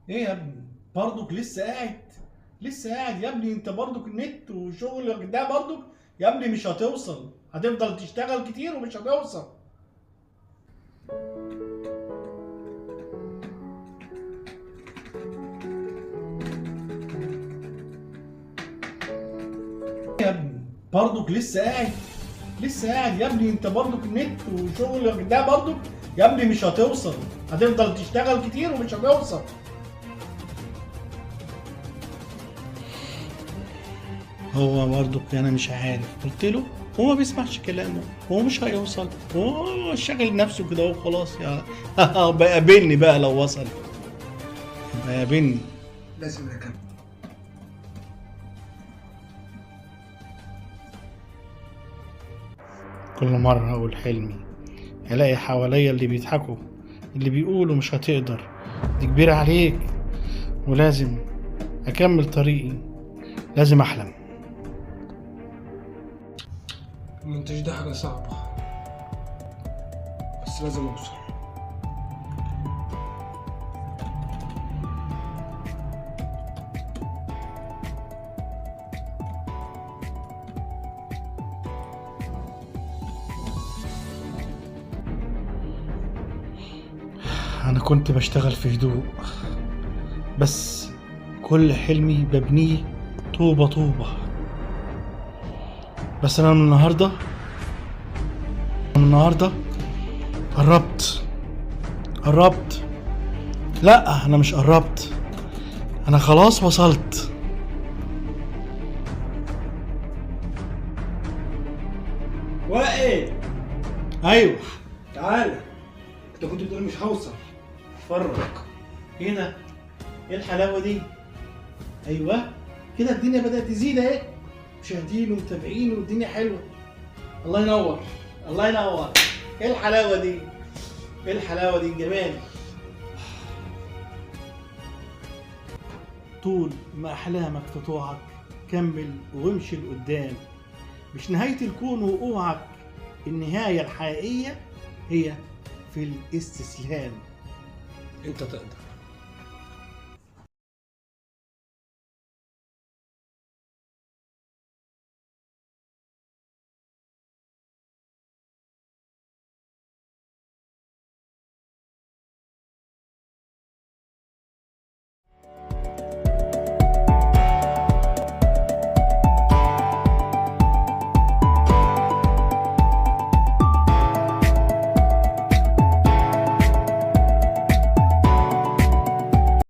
ايه يا ابني؟ برضك لسه قاعد يا ابني. انت برضك النت وشغلك ده برضك يا ابني مش هتوصل، هتفضل تشتغل كتير ومش هتوصل. يا ابني برضك لسه قاعد يا ابني. انت برضك النت وشغلك ده برضك يا ابني مش هتوصل، هتفضل تشتغل كتير ومش هتوصل. هو برضك انا مش عارف، قلت له هو ما بيسمعش كلامه، هو مش هيوصل، هو شاغل نفسه كده وخلاص يا بقى قابلني بقى لو وصل، بقى قابلني. لازم نكمل. كل مرة أقول حلمي ألاقي حواليا اللي بيضحكوا، اللي بيقولوا مش هتقدر، دي كبيرة عليك، ولازم أكمل طريقي، لازم أحلم. المونتاج ده حاجة صعبة، بس لازم اوصل. أنا كنت بشتغل في هدوء، بس كل حلمي ببنيه طوبة طوبة. بس أنا من النهاردة قربت. لا أنا مش قربت، أنا خلاص وصلت. وائل، أيوه. تعالى. انت كنت بتقول مش هوصل. اتفرج. هنا ايه الحلاوة دي؟ ايوه كده الدنيا بدأت تزيد اهي، مشاهدين ومتابعين والدنيا حلوة. الله ينور، الله ينور. ايه الحلاوة دي؟ ايه الحلاوة دي الجمال. طول ما احلامك تطوعك كمل وامشي لقدام، مش نهاية الكون وقوعك، النهاية الحقيقية هي في الاستسلام. انت تقدر.